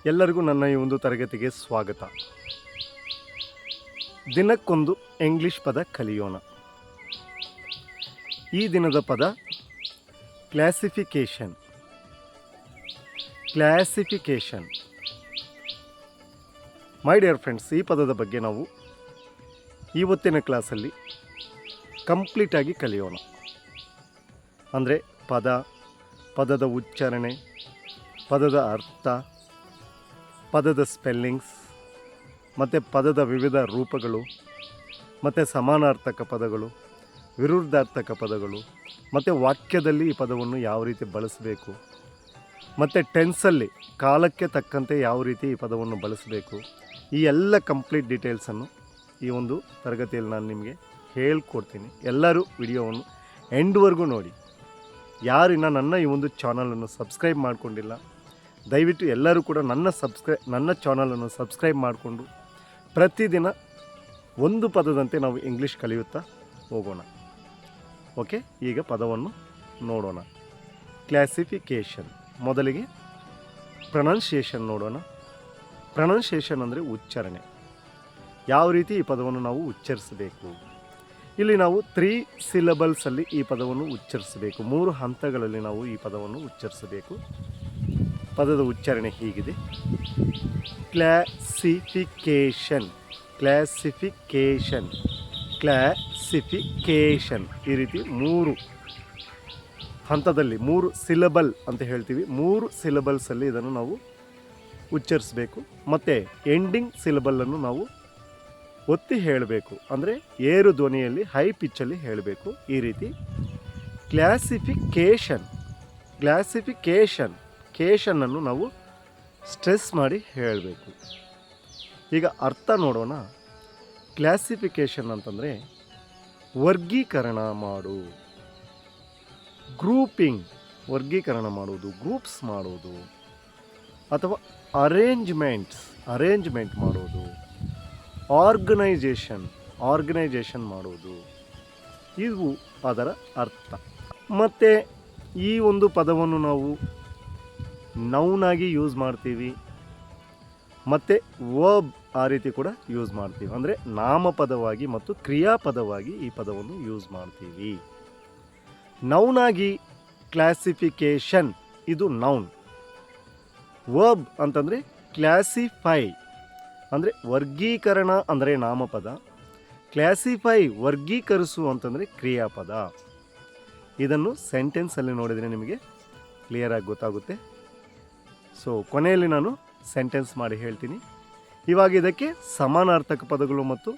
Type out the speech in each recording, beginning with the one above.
ಎಲ್ಲರಿಗೂ ನನ್ನ ಈ ಒಂದು ತರಗತಿಗೆ ಸ್ವಾಗತ. ದಿನಕ್ಕೊಂದು ಇಂಗ್ಲಿಷ್ ಪದ ಕಲಿಯೋಣ. ಈ ದಿನದ ಪದ classification. Classification. My dear friends, ಈ ಪದದ ಬಗ್ಗೆ ನಾವು ಇವತ್ತಿನ ಕ್ಲಾಸಲ್ಲಿ ಕಂಪ್ಲೀಟಾಗಿ ಕಲಿಯೋಣ. ಅಂದರೆ ಪದದ ಉಚ್ಚಾರಣೆ, ಪದದ ಅರ್ಥ, ಪದದ ಸ್ಪೆಲ್ಲಿಂಗ್ಸ್, ಮತ್ತು ಪದದ ವಿವಿಧ ರೂಪಗಳು, ಮತ್ತು ಸಮಾನಾರ್ಥಕ ಪದಗಳು, ವಿರುದ್ಧಾರ್ಥಕ ಪದಗಳು, ಮತ್ತು ವಾಕ್ಯದಲ್ಲಿ ಈ ಪದವನ್ನು ಯಾವ ರೀತಿ ಬಳಸಬೇಕು, ಮತ್ತು ಟೆನ್ಸಲ್ಲಿ ಕಾಲಕ್ಕೆ ತಕ್ಕಂತೆ ಯಾವ ರೀತಿ ಈ ಪದವನ್ನು ಬಳಸಬೇಕು, ಈ ಎಲ್ಲ ಕಂಪ್ಲೀಟ್ ಡೀಟೇಲ್ಸನ್ನು ಈ ಒಂದು ತರಗತಿಯಲ್ಲಿ ನಾನು ನಿಮಗೆ ಹೇಳ್ಕೊಡ್ತೀನಿ. ಎಲ್ಲರೂ ವಿಡಿಯೋವನ್ನು ಎಂಡ್ವರೆಗೂ ನೋಡಿ. ಯಾರಿನ್ನ ನನ್ನ ಈ ಒಂದು ಚಾನಲನ್ನು ಸಬ್ಸ್ಕ್ರೈಬ್ ಮಾಡಿಕೊಂಡಿಲ್ಲ, ದಯವಿಟ್ಟು ಎಲ್ಲರೂ ಕೂಡ ನನ್ನ ಚಾನಲನ್ನು ಸಬ್ಸ್ಕ್ರೈಬ್ ಮಾಡಿಕೊಂಡು ಪ್ರತಿದಿನ ಒಂದು ಪದದಂತೆ ನಾವು ಇಂಗ್ಲೀಷ್ ಕಲಿಯುತ್ತಾ ಹೋಗೋಣ. ಓಕೆ, ಈಗ ಪದವನ್ನು ನೋಡೋಣ. ಕ್ಲಾಸಿಫಿಕೇಷನ್. ಮೊದಲಿಗೆ ಪ್ರೊನೌನ್ಸಿಯೇಷನ್ ನೋಡೋಣ. ಪ್ರೊನೌನ್ಸಿಯೇಷನ್ ಅಂದರೆ ಉಚ್ಚಾರಣೆ. ಯಾವ ರೀತಿ ಈ ಪದವನ್ನು ನಾವು ಉಚ್ಚರಿಸಬೇಕು. ಇಲ್ಲಿ ನಾವು 3 ಸಿಲಬಲ್ಸಲ್ಲಿ ಈ ಪದವನ್ನು ಉಚ್ಚರಿಸಬೇಕು. 3 ಹಂತಗಳಲ್ಲಿ ನಾವು ಈ ಪದವನ್ನು ಉಚ್ಚರಿಸಬೇಕು. ಪದದ ಉಚ್ಚಾರಣೆ ಹೀಗಿದೆ: ಕ್ಲಾಸಿಫಿಕೇಷನ್, ಕ್ಲಾಸಿಫಿಕೇಷನ್, ಕ್ಲಾಸಿಫಿಕೇಷನ್. ಈ ರೀತಿ 3 ಹಂತದಲ್ಲಿ 3 ಸಿಲಬಲ್ ಅಂತ ಹೇಳ್ತೀವಿ. 3 ಸಿಲಬಲ್ಸಲ್ಲಿ ಇದನ್ನು ನಾವು ಉಚ್ಚರಿಸಬೇಕು. ಮತ್ತು ಎಂಡಿಂಗ್ ಸಿಲಬಲ್ಲನ್ನು ನಾವು ಒತ್ತಿ ಹೇಳಬೇಕು. ಅಂದರೆ ಏರು ಧ್ವನಿಯಲ್ಲಿ ಹೈ ಪಿಚ್ಚಲ್ಲಿ ಹೇಳಬೇಕು. ಈ ರೀತಿ ಕ್ಲಾಸಿಫಿಕೇಷನ್, ಕ್ಲಾಸಿಫಿಕೇಷನ್, ಕೇಷನನ್ನು ನಾವು ಸ್ಟ್ರೆಸ್ ಮಾಡಿ ಹೇಳಬೇಕು. ಈಗ ಅರ್ಥ ನೋಡೋಣ. ಕ್ಲಾಸಿಫಿಕೇಷನ್ ಅಂತಂದರೆ ವರ್ಗೀಕರಣ ಮಾಡು, ಗ್ರೂಪಿಂಗ್, ವರ್ಗೀಕರಣ ಮಾಡುವುದು, ಗ್ರೂಪ್ಸ್ ಮಾಡೋದು, ಅಥವಾ ಅರೇಂಜ್ಮೆಂಟ್ ಮಾಡೋದು, ಆರ್ಗನೈಜೇಷನ್ ಮಾಡೋದು. ಇವು ಅದರ ಅರ್ಥ. ಮತ್ತು ಈ ಒಂದು ಪದವನ್ನು ನಾವು ನೌನಾಗಿ ಯೂಸ್ ಮಾಡ್ತೀವಿ, ಮತ್ತು ವರ್ಬ್ ಆ ರೀತಿ ಕೂಡ ಯೂಸ್ ಮಾಡ್ತೀವಿ. ಅಂದರೆ ನಾಮಪದವಾಗಿ ಮತ್ತು ಕ್ರಿಯಾಪದವಾಗಿ ಈ ಪದವನ್ನು ಯೂಸ್ ಮಾಡ್ತೀವಿ. ನೌನಾಗಿ ಕ್ಲಾಸಿಫಿಕೇಷನ್, ಇದು ನೌನ್. ವರ್ಬ್ ಅಂತಂದರೆ ಕ್ಲಾಸಿಫೈ, ಅಂದರೆ ವರ್ಗೀಕರಣ ಅಂದರೆ ನಾಮಪದ. ಕ್ಲಾಸಿಫೈ, ವರ್ಗೀಕರಿಸು ಅಂತಂದರೆ ಕ್ರಿಯಾಪದ. ಇದನ್ನು ಸೆಂಟೆನ್ಸಲ್ಲಿ ನೋಡಿದರೆ ನಿಮಗೆ ಕ್ಲಿಯರಾಗಿ ಗೊತ್ತಾಗುತ್ತೆ. ಸೊ ಕೊನೆಯಲ್ಲಿ ನಾನು ಸೆಂಟೆನ್ಸ್ ಮಾಡಿ ಹೇಳ್ತೀನಿ. ಇವಾಗ ಇದಕ್ಕೆ ಸಮಾನಾರ್ಥಕ ಪದಗಳು ಮತ್ತು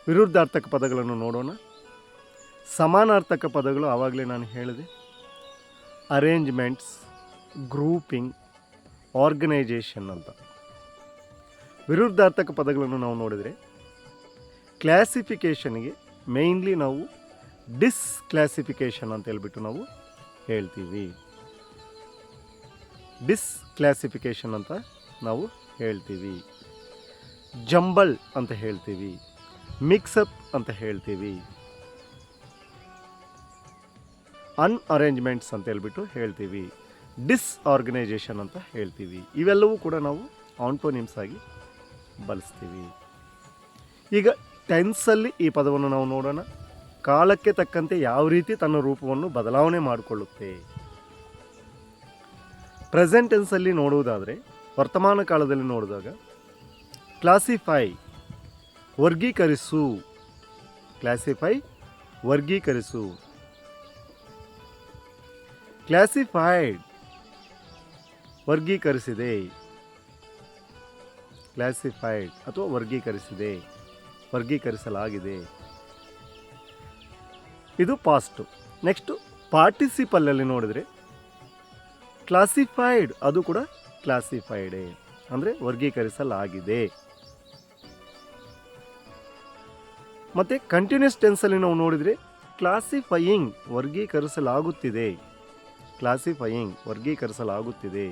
ವಿರುದ್ಧಾರ್ಥಕ ಪದಗಳನ್ನು ನೋಡೋಣ. ಸಮಾನಾರ್ಥಕ ಪದಗಳು ಆವಾಗಲೇ ನಾನು ಹೇಳಿದೆ: ಅರೇಂಜ್ಮೆಂಟ್ಸ್, ಗ್ರೂಪಿಂಗ್, ಆರ್ಗನೈಜೇಷನ್ ಅಂತ. ವಿರುದ್ಧಾರ್ಥಕ ಪದಗಳನ್ನು ನಾವು ನೋಡಿದರೆ ಕ್ಲಾಸಿಫಿಕೇಷನ್ಗೆ ಮೇಯ್ನ್ಲಿ ನಾವು ಡಿಸ್ಕ್ಲಾಸಿಫಿಕೇಷನ್ ಅಂತ ಹೇಳ್ಬಿಟ್ಟು ನಾವು ಹೇಳ್ತೀವಿ. ಡಿಸ್ಕ್ಲಾಸಿಫಿಕೇಷನ್ ಅಂತ ನಾವು ಹೇಳ್ತೀವಿ. ಜಂಬಲ್ ಅಂತ ಹೇಳ್ತೀವಿ, ಮಿಕ್ಸಪ್ ಅಂತ ಹೇಳ್ತೀವಿ, ಅನ್ಅರೇಂಜ್ಮೆಂಟ್ಸ್ ಅಂತ ಹೇಳ್ಬಿಟ್ಟು ಹೇಳ್ತೀವಿ, ಡಿಸ್ಆರ್ಗನೈಜೇಷನ್ ಅಂತ ಹೇಳ್ತೀವಿ. ಇವೆಲ್ಲವೂ ಕೂಡ ನಾವು ಆಂಟೋನಿಮ್ಸ್ ಆಗಿ ಬಳಸ್ತೀವಿ. ಈಗ ಟೆನ್ಸಲ್ಲಿ ಈ ಪದವನ್ನು ನಾವು ನೋಡೋಣ. ಕಾಲಕ್ಕೆ ತಕ್ಕಂತೆ ಯಾವ ರೀತಿ ತನ್ನ ರೂಪವನ್ನು ಬದಲಾವಣೆ ಮಾಡಿಕೊಳ್ಳುತ್ತೆ. ಪ್ರೆಸೆಂಟ್ ಟೆನ್ಸಲ್ಲಿ ನೋಡುವುದಾದರೆ, ವರ್ತಮಾನ ಕಾಲದಲ್ಲಿ ನೋಡಿದಾಗ ಕ್ಲಾಸಿಫೈ, ವರ್ಗೀಕರಿಸು, ಕ್ಲಾಸಿಫೈ, ವರ್ಗೀಕರಿಸು. ಕ್ಲಾಸಿಫೈಡ್, ವರ್ಗೀಕರಿಸಿದೆ, ಕ್ಲಾಸಿಫೈಡ್ ಅಥವಾ ವರ್ಗೀಕರಿಸಿದೆ, ವರ್ಗೀಕರಿಸಲಾಗಿದೆ. ಇದು ಪಾಸ್ಟು. ನೆಕ್ಸ್ಟು ಪಾರ್ಟಿಸಿಪಲ್ಲಲ್ಲಿ ನೋಡಿದರೆ ಕ್ಲಾಸಿಫೈಡ್, ಅದು ಕೂಡ ಕ್ಲಾಸಿಫೈಡೇ, ಅಂದರೆ ವರ್ಗೀಕರಿಸಲಾಗಿದೆ. ಮತ್ತು ಕಂಟಿನ್ಯೂಸ್ ಟೆನ್ಸಲ್ಲಿ ನಾವು ನೋಡಿದರೆ ಕ್ಲಾಸಿಫೈಯಿಂಗ್, ವರ್ಗೀಕರಿಸಲಾಗುತ್ತಿದೆ, ಕ್ಲಾಸಿಫೈಯಿಂಗ್, ವರ್ಗೀಕರಿಸಲಾಗುತ್ತಿದೆ.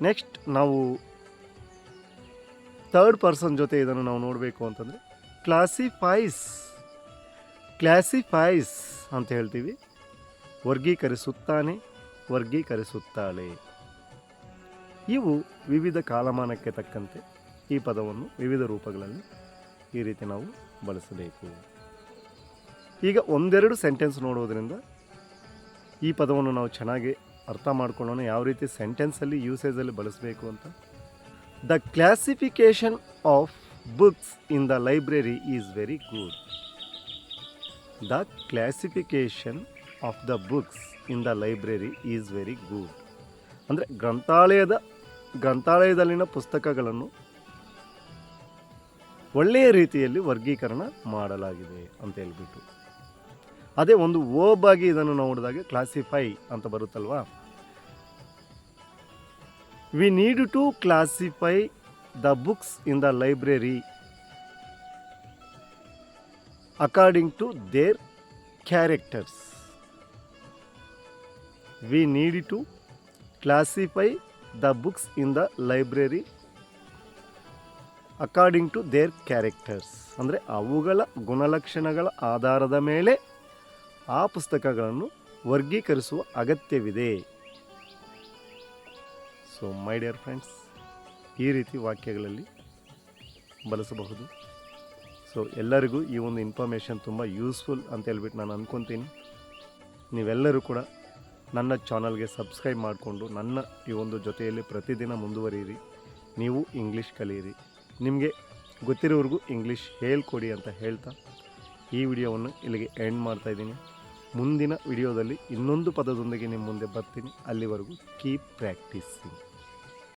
ನೆಕ್ಸ್ಟ್ ನಾವು ಥರ್ಡ್ ಪರ್ಸನ್ ಜೊತೆ ಇದನ್ನು ನಾವು ನೋಡಬೇಕು ಅಂತಂದರೆ ಕ್ಲಾಸಿಫೈಸ್, ಕ್ಲಾಸಿಫೈಸ್ ಅಂತ ಹೇಳ್ತೀವಿ. ವರ್ಗೀಕರಿಸುತ್ತಾನೆ, ವರ್ಗೀಕರಿಸುತ್ತಾಳೆ. ಇವು ವಿವಿಧ ಕಾಲಮಾನಕ್ಕೆ ತಕ್ಕಂತೆ ಈ ಪದವನ್ನು ವಿವಿಧ ರೂಪಗಳಲ್ಲಿ ಈ ರೀತಿ ನಾವು ಬಳಸಬೇಕು. ಈಗ ಒಂದೆರಡು ಸೆಂಟೆನ್ಸ್ ನೋಡೋದ್ರಿಂದ ಈ ಪದವನ್ನು ನಾವು ಚೆನ್ನಾಗಿ ಅರ್ಥ ಮಾಡ್ಕೊಳ್ಳೋಣ, ಯಾವ ರೀತಿ ಸೆಂಟೆನ್ಸಲ್ಲಿ ಯೂಸೇಜಲ್ಲಿ ಬಳಸಬೇಕು ಅಂತ. The classification of books in the library is very good. The classification of the books in the library is very good. ಅಂದರೆ ಗ್ರಂಥಾಲಯದಲ್ಲಿನ ಪುಸ್ತಕಗಳನ್ನು ಒಳ್ಳೆಯ ರೀತಿಯಲ್ಲಿ ವರ್ಗೀಕರಣ ಮಾಡಲಾಗಿದೆ ಅಂತ ಹೇಳ್ಬಿಟ್ಟು. ಅದೇ ಒಂದು ಓಬಾಗಿ ಇದನ್ನು ನೋಡಿದಾಗ ಕ್ಲಾಸಿಫೈ ಅಂತ ಬರುತ್ತಲ್ವಾ. We need to classify the books in the library according to their characters. We need to classify the books in the library according to their characters. ಅಂದರೆ ಅವುಗಳ ಗುಣಲಕ್ಷಣಗಳ ಆಧಾರದ ಮೇಲೆ ಆ ಪುಸ್ತಕಗಳನ್ನು ವರ್ಗೀಕರಿಸುವ ಅಗತ್ಯವಿದೆ. ಸೊ ಮೈ ಡಿಯರ್ ಫ್ರೆಂಡ್ಸ್, ಈ ರೀತಿ ವಾಕ್ಯಗಳಲ್ಲಿ ಬಳಸಬಹುದು. ಸೊ ಎಲ್ಲರಿಗೂ ಈ ಒಂದು ಇನ್ಫಾರ್ಮೇಷನ್ ತುಂಬ ಯೂಸ್ಫುಲ್ ಅಂತ ಹೇಳ್ಬಿಟ್ಟು ನಾನು ಅಂದ್ಕೊತೀನಿ. ನೀವೆಲ್ಲರೂ ಕೂಡ ನನ್ನ ಚಾನಲ್ಗೆ ಸಬ್ಸ್ಕ್ರೈಬ್ ಮಾಡಿಕೊಂಡು ನನ್ನ ಈ ಒಂದು ಜೊತೆಯಲ್ಲಿ ಪ್ರತಿದಿನ ಮುಂದುವರಿಯಿರಿ. ನೀವು ಇಂಗ್ಲೀಷ್ ಕಲಿಯಿರಿ, ನಿಮಗೆ ಗೊತ್ತಿರೋವ್ರಿಗೂ ಇಂಗ್ಲೀಷ್ ಹೇಳ್ಕೊಡಿ ಅಂತ ಹೇಳ್ತಾ ಈ ವಿಡಿಯೋವನ್ನು ಇಲ್ಲಿಗೆ ಎಂಡ್ ಮಾಡ್ತಾಯಿದ್ದೀನಿ. ಮುಂದಿನ ವಿಡಿಯೋದಲ್ಲಿ ಇನ್ನೊಂದು ಪದದೊಂದಿಗೆ ನಿಮ್ಮ ಮುಂದೆ ಬರ್ತೀನಿ. ಅಲ್ಲಿವರೆಗೂ ಕೀಪ್ ಪ್ರಾಕ್ಟೀಸಿಂಗ್.